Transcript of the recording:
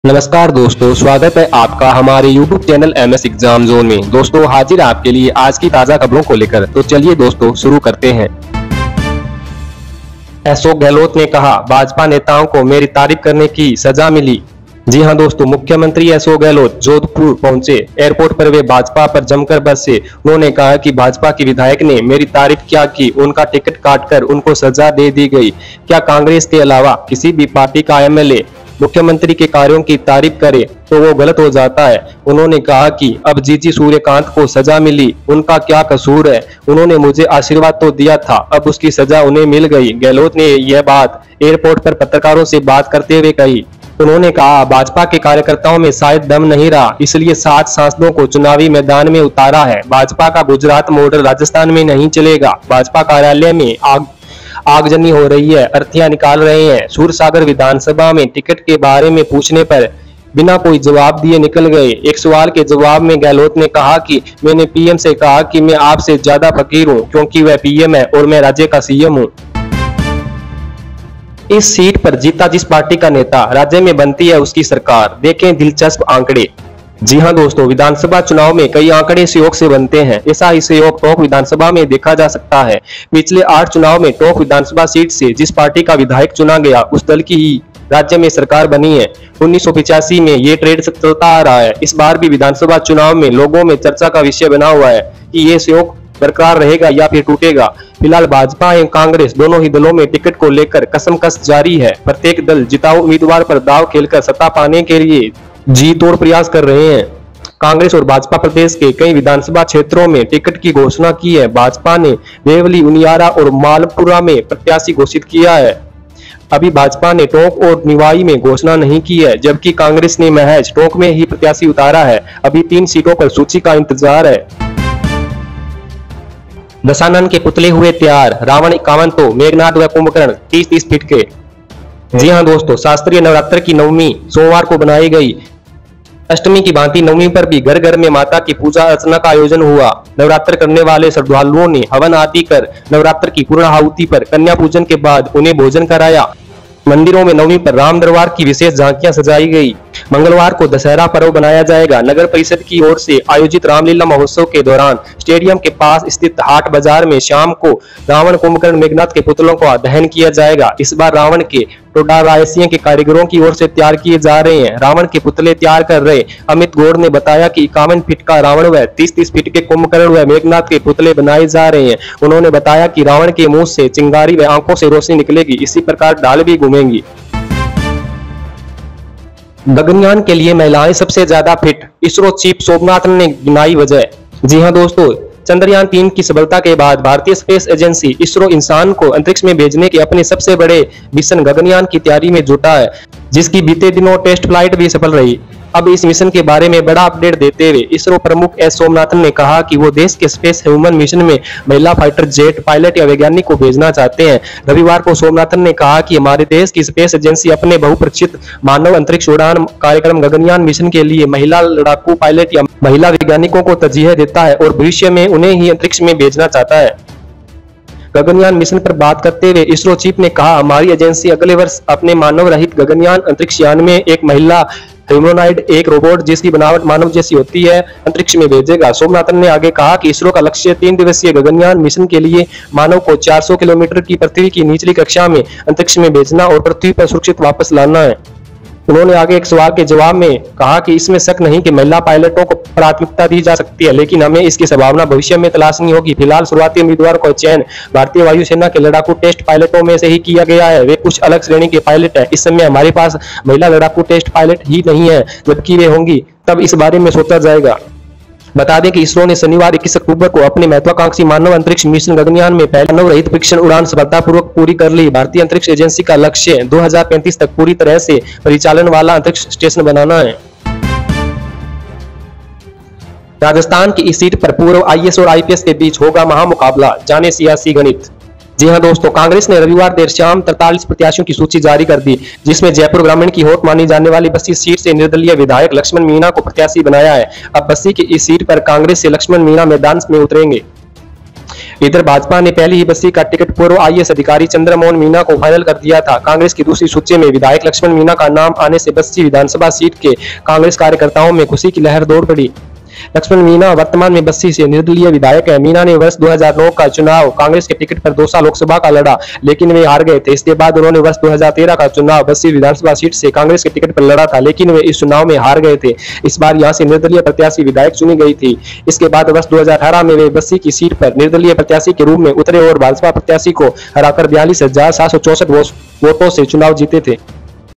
नमस्कार दोस्तों, स्वागत है आपका हमारे YouTube channel MS exam zone में। दोस्तों हाजिर आपके लिए आज की ताजा खबरों को लेकर। तो चलिए दोस्तों शुरू करते हैं। अशोक गहलोत ने कहा, भाजपा नेताओं को मेरी तारीफ करने की सजा मिली। जी हां दोस्तों, मुख्यमंत्री अशोक गहलोत जोधपुर पहुंचे। एयरपोर्ट पर वे भाजपा पर जमकर बरसे। उन्होंने कहा कि भाजपा की विधायक ने मेरी तारीफ क्या की, उनका टिकट काटकर उनको सजा दे दी गई। क्या कांग्रेस के अलावा किसी भी पार्टी का MLA मुख्यमंत्री के कार्यों की तारीफ करे तो वो गलत हो जाता है। उन्होंने कहा कि अब जीजी सूर्यकांत को सजा मिली, उनका क्या कसूर है। उन्होंने मुझे आशीर्वाद तो दिया था, अब उसकी सजा उन्हें मिल गई। गहलोत ने यह बात एयरपोर्ट पर पत्रकारों से बात करते हुए कही। उन्होंने कहा, भाजपा के कार्यकर्ताओं में शायद दम नहीं रहा, इसलिए 7 सांसदों को चुनावी मैदान में उतारा है। भाजपा का गुजरात मॉडल राजस्थान में नहीं चलेगा। भाजपा कार्यालय में आगजनी हो रही है, अर्थियां निकाल रहे हैं। सूरसागर विधानसभा में टिकट के बारे में पूछने पर बिना कोई जवाब दिए निकल गए। एक सवाल के जवाब में गहलोत ने कहा कि मैंने PM से कहा कि मैं आपसे ज्यादा फकीर हूं, क्योंकि वह PM है और मैं राज्य का CM हूं। इस सीट पर जीता जिस पार्टी का नेता, राज्य में बनती है उसकी सरकार। देखें दिलचस्प आंकड़े। जी हां दोस्तों, विधानसभा चुनाव में कई आंकड़े सहयोग से बनते हैं। ऐसा ही सहयोग टोंक विधानसभा में देखा जा सकता है। पिछले 8 चुनाव में टोंक विधानसभा सीट से जिस पार्टी का विधायक चुना गया, उस दल की ही राज्य में सरकार बनी है। 1985 में ये ट्रेंड चलता आ रहा है। इस बार भी विधानसभा चुनाव में लोगों में चर्चा का विषय बना हुआ है कि ये सहयोग बरकरार रहेगा या फिर टूटेगा। फिलहाल भाजपा एवं कांग्रेस दोनों ही दलों में टिकट को लेकर कसमकस जारी है। प्रत्येक दल जिताऊ उम्मीदवार पर दाव खेलकर सत्ता पाने के लिए जी तोड़ प्रयास कर रहे हैं। कांग्रेस और भाजपा प्रदेश के कई विधानसभा क्षेत्रों में टिकट की घोषणा की है। भाजपा ने देवली, उनियारा और मालपुरा में प्रत्याशी घोषित किया है। अभी भाजपा ने टोंक और निवाई में घोषणा नहीं की है, जबकि कांग्रेस ने महज टोंक में ही प्रत्याशी उतारा है। अभी 3 सीटों पर सूची का इंतजार है। दशानन के पुतले हुए तैयार, रावण 51 तो मेघनाथ व कुंभकर्ण 30-30 फीट के। जी हां दोस्तों, शास्त्रीय नवरात्र की नवमी सोमवार को बनाई गई। अष्टमी की भांति नवमी पर भी घर घर में माता की पूजा अर्चना का आयोजन हुआ। नवरात्र करने वाले श्रद्धालुओं ने हवन आदि कर नवरात्र की पूर्ण आहुति पर कन्या पूजन के बाद उन्हें भोजन कराया। मंदिरों में नवमी पर राम दरबार की विशेष झांकियां सजाई गई। मंगलवार को दशहरा पर्व बनाया जाएगा। नगर परिषद की ओर से आयोजित रामलीला महोत्सव के दौरान स्टेडियम के पास स्थित हाट बाजार में शाम को रावण, कुंभकर्ण, मेघनाथ के पुतलों का दहन किया जाएगा। इस बार रावण के टोडारायसिया के कारीगरों की ओर से तैयार किए जा रहे हैं। रावण के पुतले तैयार कर रहे अमित गौड़ ने बताया कि 51 फीट का रावण व 30-30 फीट के कुंभकर्ण व मेघनाथ के पुतले बनाए जा रहे हैं। उन्होंने बताया कि रावण के मुंह से चिंगारी व आंखों से रोशनी निकलेगी। इसी प्रकार ढाल भी घूमेंगी। गगनयान के लिए महिलाएं सबसे ज्यादा फिट, इसरो चीफ सोमनाथन ने गिनाई वजह। जी हां दोस्तों, चंद्रयान 3 की सफलता के बाद भारतीय स्पेस एजेंसी इसरो इंसान को अंतरिक्ष में भेजने के अपने सबसे बड़े मिशन गगनयान की तैयारी में जुटा है, जिसकी बीते दिनों टेस्ट फ्लाइट भी सफल रही। अब इस मिशन के बारे में बड़ा अपडेट देते हुए इसरो प्रमुख S सोमनाथन ने कहा कि वो देश के स्पेस ह्यूमन मिशन में महिला फाइटर जेट पायलट या वैज्ञानिक को भेजना चाहते हैं। रविवार को सोमनाथन ने कहा कि हमारे देश की स्पेस एजेंसी अपने बहुप्रचलित मानव अंतरिक्ष उड़ान कार्यक्रम गगनयान मिशन के लिए महिला लड़ाकू पायलट या महिला वैज्ञानिकों को तरजीह देता है और भविष्य में उन्हें ही अंतरिक्ष में भेजना चाहता है। गगनयान मिशन पर बात करते हुए इसरो चीफ ने कहा, हमारी एजेंसी अगले वर्ष अपने मानव रहित गगनयान अंतरिक्ष यान में एक महिला ह्यूमनॉइड, एक रोबोट जिसकी बनावट मानव जैसी होती है, अंतरिक्ष में भेजेगा। सोमनाथन ने आगे कहा कि इसरो का लक्ष्य 3 दिवसीय गगनयान मिशन के लिए मानव को 400 किलोमीटर की पृथ्वी की निचली कक्षा में अंतरिक्ष में भेजना और पृथ्वी पर सुरक्षित वापस लाना है। उन्होंने आगे एक सवाल के जवाब में कहा कि इसमें शक नहीं कि महिला पायलटों को प्राथमिकता दी जा सकती है, लेकिन हमें इसकी संभावना भविष्य में तलाशनी होगी। फिलहाल शुरुआती उम्मीदवारों का चयन भारतीय वायुसेना के लड़ाकू टेस्ट पायलटों में से ही किया गया है। वे कुछ अलग श्रेणी के पायलट हैं। इस समय हमारे पास महिला लड़ाकू टेस्ट पायलट ही नहीं है, जबकि वे होंगी तब इस बारे में सोचा जाएगा। बता दें कि इसरो ने शनिवार 21 अक्टूबर को अपने महत्वाकांक्षी मानव अंतरिक्ष मिशन गगनयान में पहला मानव रहित परीक्षण उड़ान सफलतापूर्वक पूरी कर ली। भारतीय अंतरिक्ष एजेंसी का लक्ष्य 2035 तक पूरी तरह से परिचालन वाला अंतरिक्ष स्टेशन बनाना है। राजस्थान की इस सीट पर पूर्व IAS और IPS के बीच होगा महामुकाबला, जाने सियासी गणित। जी हां दोस्तों, कांग्रेस ने रविवार देर शाम 43 प्रत्याशियों की सूची जारी कर दी, जिसमें जयपुर ग्रामीण की होट मानी जाने वाली बस्सी सीट से निर्दलीय विधायक लक्ष्मण मीणा को प्रत्याशी बनाया है। अब बस्सी की इस सीट पर कांग्रेस से लक्ष्मण मीणा मैदान में उतरेंगे। इधर भाजपा ने पहले ही बस्सी का टिकट पूर्व आईएएस अधिकारी चंद्रमोहन मीना को फाइनल कर दिया था। कांग्रेस की दूसरी सूची में विधायक लक्ष्मण मीना का नाम आने से बस्सी विधानसभा सीट के कांग्रेस कार्यकर्ताओं में खुशी की लहर दौड़ पड़ी। लक्ष्मण मीना वर्तमान में बस्सी से निर्दलीय विधायक है। मीना ने वर्ष 2009 का चुनाव कांग्रेस के टिकट पर दौसा लोकसभा का लड़ा, लेकिन वे हार गए थे। इसके बाद उन्होंने वर्ष 2013 का चुनाव बस्सी विधानसभा सीट से कांग्रेस के टिकट पर लड़ा था, लेकिन वे इस चुनाव में हार गए थे। इस बार यहां से निर्दलीय प्रत्याशी विधायक चुनी गई थी। इसके बाद वर्ष 2018 में वे बस्सी की सीट पर निर्दलीय प्रत्याशी के रूप में उतरे और भाजपा प्रत्याशी को हराकर 42,764 वोटों से चुनाव जीते थे।